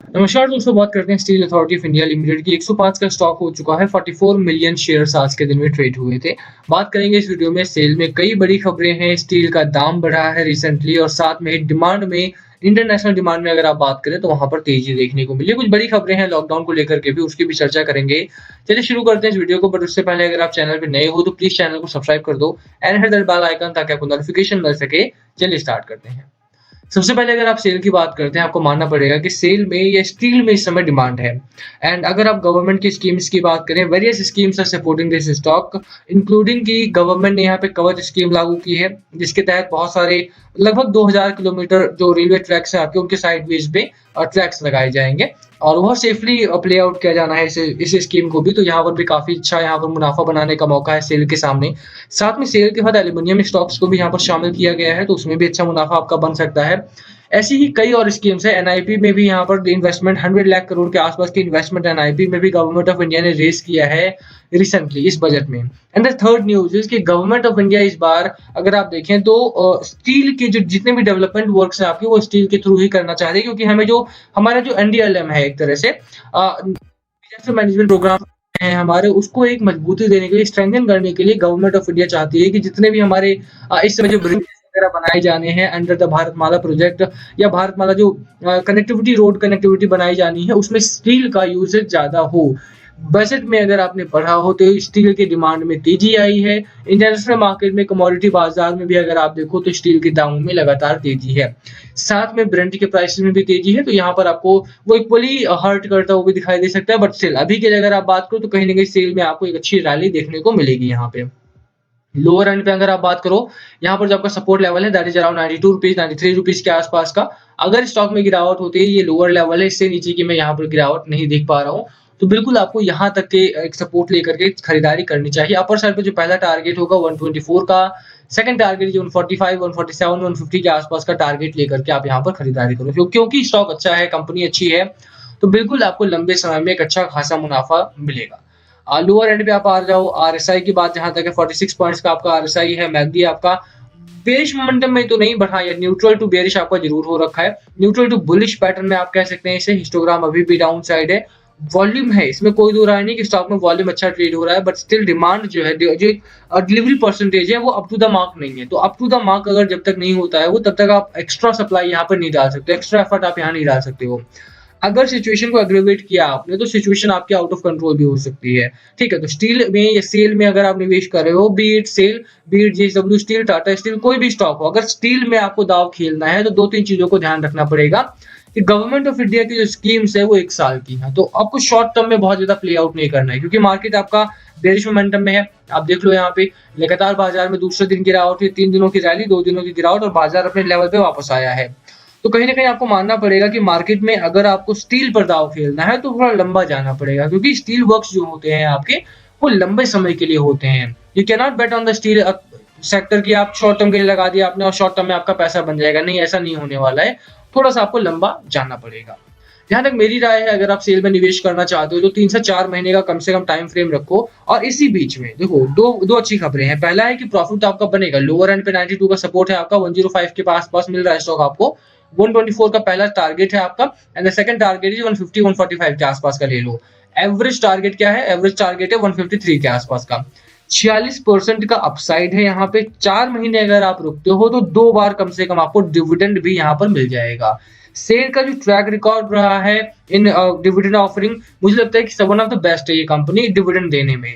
नमस्कार दोस्तों, बात करते हैं steel authority of India limited की। 105 का स्टॉक हो चुका है। 44 मिलियन शेयर्स आज के दिन में ट्रेड हुए थे। बात करेंगे इस वीडियो में सेल में कई बड़ी खबरें हैं। स्टील का दाम बढ़ा है रिसेंटली और साथ में डिमांड में, इंटरनेशनल डिमांड में अगर आप बात करें तो वहां पर तेजी देखने को मिली है। कुछ बड़ी खबरें हैं लॉकडाउन को लेकर के भी, उसकी भी चर्चा करेंगे। चलिए शुरू करते हैं इस वीडियो को, बट उससे पहले अगर आप चैनल पर नए हो तो प्लीज चैनल को सब्सक्राइब कर दो and hit the bell icon ताकि आपको नोटिफिकेशन मिल सके। चलिए स्टार्ट करते हैं। सबसे पहले अगर आप सेल की बात करते हैं, आपको मानना पड़ेगा कि सेल में या स्टील में इस समय डिमांड है। एंड अगर आप गवर्नमेंट की स्कीम्स की बात करें, various schemes are supporting this stock, including की गवर्नमेंट ने यहाँ पे कवच स्कीम लागू की है, जिसके तहत बहुत सारे लगभग 2000 किलोमीटर जो रेलवे ट्रैक्स हैं आपके, उनके साइडवेज पे ट्रैक्स लगाए जाएंगे और वह सेफली प्ले आउट किया जाना है इस स्कीम को भी। तो यहाँ पर भी काफी अच्छा यहाँ पर मुनाफा बनाने का मौका है सेल के सामने। साथ में सेल के बाद एल्यूमिनियम स्टॉक्स को भी यहाँ पर शामिल किया गया है, तो उसमें भी अच्छा मुनाफा आपका बन सकता है। ऐसी ही कई और स्कीम्स है। एनआईपी में भी यहाँ पर इन्वेस्टमेंट 100 लाख करोड़ के आसपास की इन्वेस्टमेंट एनआईपी में भी गवर्नमेंट ऑफ इंडिया ने रेज किया है रिसेंटली इस बजट में। And the third news is कि गवर्नमेंट ऑफ इंडिया इस बार अगर आप देखें तो स्टील के जो जितने भी डेवलपमेंट वर्क्स हैं आपके, वो स्टील के थ्रू ही करना चाह रहे हैं, क्योंकि हमें जो हमारा जो एनडीएलएम है एक तरह से डिजास्टर मैनेजमेंट प्रोग्राम है हमारे, उसको एक मजबूती देने के लिए, स्ट्रेंथन करने के लिए गवर्नमेंट ऑफ इंडिया चाहती है कि जितने भी हमारे इस समय जो ब्रिज वगैरह बनाए जाने हैं अंडर द भारतमाला प्रोजेक्ट या भारतमाला जो कनेक्टिविटी रोड कनेक्टिविटी बनाई जानी है, उसमें स्टील का यूजेज ज्यादा हो। बजट में अगर आपने पढ़ा हो तो स्टील की डिमांड में तेजी आई है। इंटरनेशनल मार्केट में, कमोडिटी बाजार में भी अगर आप देखो तो स्टील के दामों में लगातार तेजी है। साथ में ब्रेंट के प्राइसेस में भी तेजी है, तो यहाँ पर आपको वो इक्वली हर्ट करता हुआ भी दिखाई दे सकता है। बट स्टिल अभी के लिए अगर आप बात करो तो कहीं ना कहीं सेल में आपको एक अच्छी रैली देखने को मिलेगी। यहाँ पे लोअर एंड पे अगर आप बात करो, यहाँ पर जो आपका सपोर्ट लेवल है that is around 92 rupees 93 rupees के आसपास का। अगर स्टॉक में गिरावट होती है, ये लोअर लेवल है, इससे नीचे की मैं यहाँ पर गिरावट नहीं देख पा रहा हूँ, तो बिल्कुल आपको यहाँ तक के एक सपोर्ट लेकर के खरीदारी करनी चाहिए। अपर साइड पे जो पहला टारगेट होगा 124 का, सेकंड टारगेट जो 145 147 150 के आसपास का टारगेट लेकर के आप यहाँ पर खरीदारी करो, क्योंकि स्टॉक अच्छा है, कंपनी अच्छी है, तो बिल्कुल आपको लंबे समय में एक अच्छा खासा मुनाफा मिलेगा। लोअर एंड पे आप आ जाओ, आरएसआई की बात जहां तक है, 46 पॉइंट्स का आपका आरएसआई है। मैगडी आपका बेरिश मोमेंटम में तो नहीं बढ़ा, या न्यूट्रल टू बेरिश आपका जरूर हो रखा है। न्यूट्रल टू बुलिश पैटर्न में आप कह सकते हैं इसे। हिस्टोग्राम अभी भी डाउन साइड है। वॉल्यूम है, इसमें कोई दो राय नहीं कि स्टॉक में वॉल्यूम अच्छा ट्रेड हो रहा है, बट स्टिल डिमांड जो है, जो डिलीवरी परसेंटेज है, वो अप टू द मार्क नहीं है। तो अप टू द मार्क अगर जब तक नहीं होता है वो, तब तक आप एक्स्ट्रा सप्लाई यहाँ पर नहीं डाल सकते, एक्स्ट्रा एफर्ट आप यहाँ नहीं डाल सकते हो। अगर सिचुएशन को एग्रेवेट किया आपने तो सिचुएशन आपके आउट ऑफ कंट्रोल भी हो सकती है। ठीक है, तो स्टील में या सेल में अगर आप निवेश कर रहे हो, be it SAIL, be it JSW steel, Tata steel, कोई भी स्टॉक हो, अगर स्टील में आपको दाव खेलना है तो दो तीन चीजों को ध्यान रखना पड़ेगा कि गवर्नमेंट ऑफ इंडिया की जो स्कीम्स है वो 1 साल की है, तो आपको शॉर्ट टर्म में बहुत ज्यादा प्ले आउट नहीं करना है, क्योंकि मार्केट आपका बेरिश मोमेंटम में है। आप देख लो यहाँ पे लगातार बाजार में दूसरे दिन गिरावट हुई, 3 दिनों की रैली, 2 दिनों की गिरावट, और बाजार अपने लेवल पे वापस आया है। तो कहीं ना कहीं आपको मानना पड़ेगा कि मार्केट में अगर आपको स्टील पर दाव खेलना है तो थोड़ा लंबा जाना पड़ेगा, क्योंकि स्टील वर्क्स जो होते हैं आपके, वो लंबे समय के लिए होते हैं। You can not bet on the steel sector की आप शॉर्ट टर्म के लिए लगा दिया आपने और शॉर्ट टर्म में आपका पैसा बन जाएगा, नहीं, ऐसा नहीं होने वाला है। थोड़ा सा आपको लंबा जाना पड़ेगा। जहां तक मेरी राय है, अगर आप सेल में निवेश करना चाहते हो तो 3 से 4 महीने का कम से कम टाइम फ्रेम रखो। और इसी बीच में देखो, दो अच्छी खबरें हैं। पहला है कि प्रॉफिट आपका बनेगा। लोअर एंड पे 92 का सपोर्ट है आपका, 105 के पास मिल रहा है स्टॉक आपको। 124 का पहला टारगेट है आपका, and the second target is 150 145 के आसपास का ले लो। एवरेज टारगेट क्या है? एवरेज टारगेट है 153 के आसपास का। 46% का अपसाइड है यहाँ पे। 4 महीने अगर आप रुकते हो तो 2 बार कम से कम आपको डिविडेंड भी यहाँ पर मिल जाएगा। सेल का जो ट्रैक रिकॉर्ड रहा है इन डिविडेंड ऑफरिंग, मुझे लगता है कि वन ऑफ द बेस्ट है ये कंपनी डिविडेंड देने में।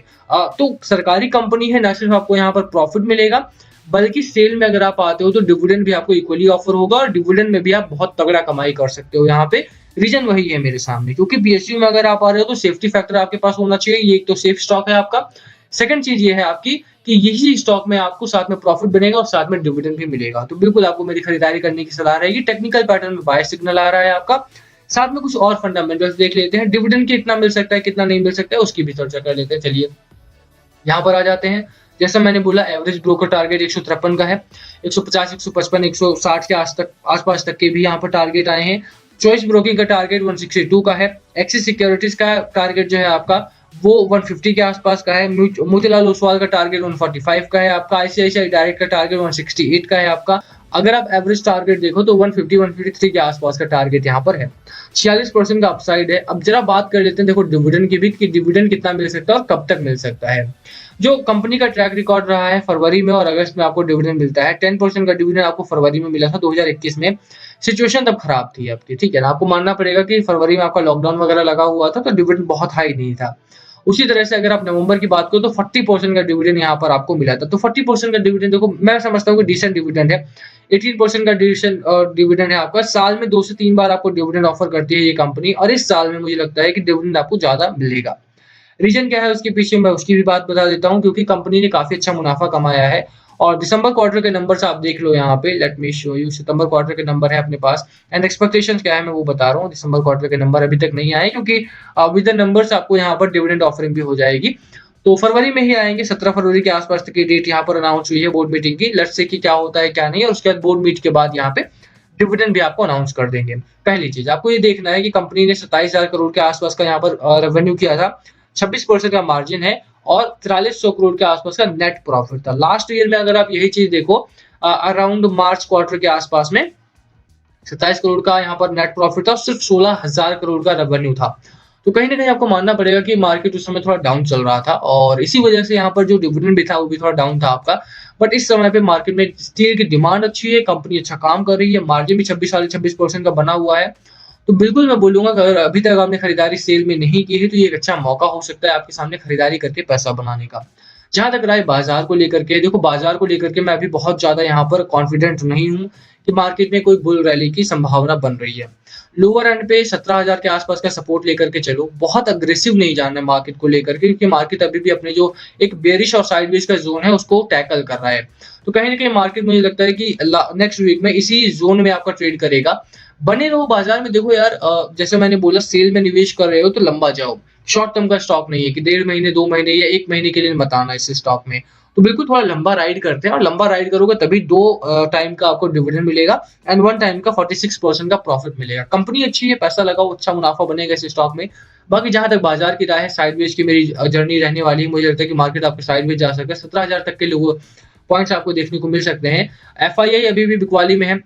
तो सरकारी कंपनी है, ना सिर्फ आपको यहाँ पर प्रॉफिट मिलेगा, बल्कि सेल में अगर आप आते हो तो डिविडेंड भी आपको इक्वली ऑफर होगा, और डिविडेंड में भी आप बहुत तगड़ा कमाई कर सकते हो। यहाँ पे रीजन वही है मेरे सामने, क्योंकि पीएसयू में अगर आप आ रहे हो तो सेफ्टी फैक्टर आपके पास होना चाहिए। ये एक तो सेफ स्टॉक है आपका। सेकंड चीज ये है आपकी कि यही स्टॉक में आपको साथ में प्रॉफिट बनेगा और साथ में डिविडेंड भी मिलेगा, तो बिल्कुल आपको मेरी खरीदारी करने की सलाह रहेगी। टेक्निकल पैटर्न में बाय सिग्नल आ रहा है आपका। साथ में कुछ और फंडामेंटल्स देख लेते हैं। डिविडेंड कितना मिल सकता है, कितना नहीं मिल सकता है, उसकी भी चर्चा कर लेते हैं। चलिए यहाँ पर आ जाते हैं। जैसा मैंने बोला, एवरेज ब्रोकर टारगेट 153 का है। 150 155 160 के आसपास तक के भी यहाँ पर टारगेट आए हैं। चॉइस ब्रोकिंग का टारगेट 162 का है। एक्सिस सिक्योरिटीज का टारगेट जो है आपका वो 150 के आसपास का है। मोतीलाल ओसवाल का टारगेट 145 का है आपका। आईसीआईसीआई डायरेक्ट का टारगेट 168 का है आपका। अगर आप एवरेज टारगेट देखो तो 150-153 के आसपास का टारगेट यहाँ पर है। 46% का अपसाइड है। अब जरा बात कर लेते हैं देखो डिविडेंड की भी, कि डिविडेंड कितना मिल सकता है और कब तक मिल सकता है। जो कंपनी का ट्रैक रिकॉर्ड रहा है, फरवरी में और अगस्त में आपको डिविडेंड मिलता है। 10% का डिविडेंड आपको फरवरी में मिला था 2021 में। सिचुएशन तब खराब थी आपकी, ठीक है ना। आपको मानना पड़ेगा कि फरवरी में आपका लॉकडाउन वगैरह लगा हुआ था तो डिविडेंड बहुत हाई नहीं था। उसी तरह से अगर आप नवंबर की बात करो तो 40% का डिविडेंड यहाँ पर आपको मिला था। तो 40% का डिविडेंड देखो मैं समझता हूँ कि डिसेंट डिविडेंड है। 18% का डिविडेंड है आपका। साल में 2 से 3 बार आपको डिविडेंड ऑफर करती है ये कंपनी, और इस साल में मुझे लगता है कि डिविडेंड आपको ज्यादा मिलेगा। रीजन क्या है उसके पीछे, मैं उसकी भी बात बता देता हूँ, क्योंकि कंपनी ने काफी अच्छा मुनाफा कमाया है। और दिसंबर क्वार्टर के नंबर्स आप देख लो यहाँ पे, let me show you. September quarter के नंबर है अपने पास, एंड एक्सपेक्टेशंस क्या है मैं वो बता रहा हूँ। दिसंबर क्वार्टर के नंबर अभी तक नहीं आए, क्योंकि विद द नंबर्स आपको यहाँ पर डिविडेंड ऑफरिंग भी हो जाएगी। तो फरवरी में ही आएंगे, 17 फरवरी के आसपास तक की डेट यहाँ पर अनाउंस हुई है बोर्ड मीटिंग की। लेट्स से कि क्या होता है क्या नहीं, और उसके बाद बोर्ड मीट के बाद यहाँ पे डिविडेंड भी आपको अनाउंस कर देंगे। पहली चीज आपको ये देखना है कि कंपनी ने 27,000 करोड़ के आसपास का यहाँ पर रेवेन्यू किया था, 26% का मार्जिन है, और 4300 करोड़ के आसपास का नेट प्रॉफिट था। लास्ट ईयर में अगर आप यही चीज देखो, अराउंड मार्च क्वार्टर के आसपास में 27 करोड़ का यहाँ पर नेट प्रॉफिट था, सिर्फ 16,000 करोड़ का रेवेन्यू था। तो कहीं ना कहीं आपको मानना पड़ेगा कि मार्केट उस समय थोड़ा डाउन चल रहा था, और इसी वजह से यहाँ पर जो डिविडेंड भी था वो भी थोड़ा डाउन था आपका। बट इस समय पे मार्केट में स्टील की डिमांड अच्छी है, कंपनी अच्छा काम कर रही है, मार्जिन भी 26-26.5% का बना हुआ है। तो बिल्कुल मैं बोलूंगा कि अगर अभी तक आपने खरीदारी सेल में नहीं की है तो ये एक अच्छा मौका हो सकता है आपके सामने खरीदारी करके पैसा बनाने का। जहां तक राय बाजार को लेकर के, देखो बाजार को लेकर के मैं अभी बहुत ज्यादा यहाँ पर कॉन्फिडेंट नहीं हूँ कि मार्केट में कोई बुल रैली की संभावना बन रही है। लोअर एंड पे 17,000 के आसपास का सपोर्ट लेकर के चलो, बहुत अग्रेसिव नहीं जाना है मार्केट को लेकर के, क्योंकि मार्केट अभी भी अपने जो एक बेरिश और साइडवेज का जोन है उसको टैकल कर रहा है। तो कहीं ना कहीं मार्केट मुझे लगता है कि नेक्स्ट वीक में इसी जोन में आपका ट्रेड करेगा। बने रहो बाजार में। देखो यार, जैसे मैंने बोला सेल में निवेश कर रहे हो तो लंबा जाओ। शॉर्ट टर्म का स्टॉक नहीं है कि 1.5 महीने 2 महीने या 1 महीने के लिए मत आना इस स्टॉक में। तो बिल्कुल थोड़ा लंबा राइड करते हैं, और लंबा राइड करोगे तभी 2 टाइम का आपको डिविडेंड मिलेगा, एंड 1 टाइम का 46% का प्रॉफिट मिलेगा। कंपनी अच्छी है, पैसा लगाओ, अच्छा मुनाफा बनेगा इस स्टॉक में। बाकी जहां तक बाजार की राय है, साइडवेज की मेरी जर्नी रहने वाली है। मुझे लगता है कि मार्केट आपके साइडवेज जा सकता है। 17,000 तक के लोगों पॉइंट्स आपको देखने को मिल सकते हैं। एफआईआई अभी भी बिकवाली में है।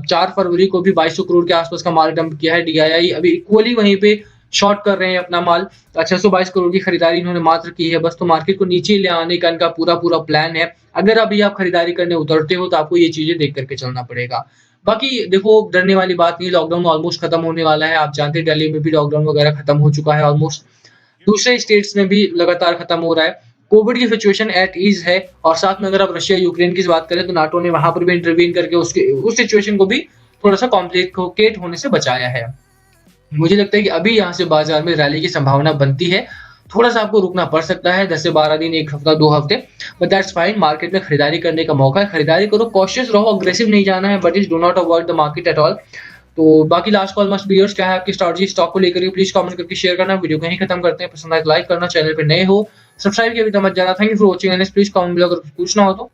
4 फरवरी को भी 2200 करोड़ के आसपास का माल डंप किया है। डीआईआई अभी इक्वली वहीं पे शॉर्ट कर रहे हैं अपना माल। 622 करोड़ की खरीदारी इन्होंने मात्र की है बस। तो मार्केट को नीचे ले आने का इनका पूरा पूरा प्लान है। अगर अभी आप खरीदारी करने उतरते हो तो आपको ये चीजें देख करके चलना पड़ेगा। बाकी देखो डरने वाली बात नहीं, लॉकडाउन ऑलमोस्ट खत्म होने वाला है। आप जानते हैं दिल्ली में भी लॉकडाउन वगैरह खत्म हो चुका है ऑलमोस्ट। दूसरे स्टेट्स में भी लगातार खत्म हो रहा है। कोविड की सिचुएशन एट ईज है, और साथ में अगर आप रशिया यूक्रेन की बात करें तो नाटो ने वहां पर भी इंटरवीन करके उस सिचुएशन को भी थोड़ा सा कॉम्प्लिकेट होने से बचाया है। मुझे लगता है कि अभी यहाँ से बाजार में रैली की संभावना बनती है। थोड़ा सा आपको रुकना पड़ सकता है, 10 से 12 दिन, 1 हफ्ता, 2 हफ्ते, बट दैट्स फाइन। मार्केट में खरीदारी करने का मौका है, खरीदारी करो, कॉशियस रहो, अग्रेसिव नहीं जाना है, but is do not avoid the market at all. तो बाकी last call must be yours, क्या है आपकी स्ट्रैटेजी स्टॉक को लेकर, प्लीज कमेंट करके शेयर करना। वीडियो को यहीं खत्म करते हैं। पसंद आए लाइक करना, चैनल पे नए हो सब्सक्राइब किया भी तो मत जाना। Thank you for watching, please comment below अगर पूछना हो तो।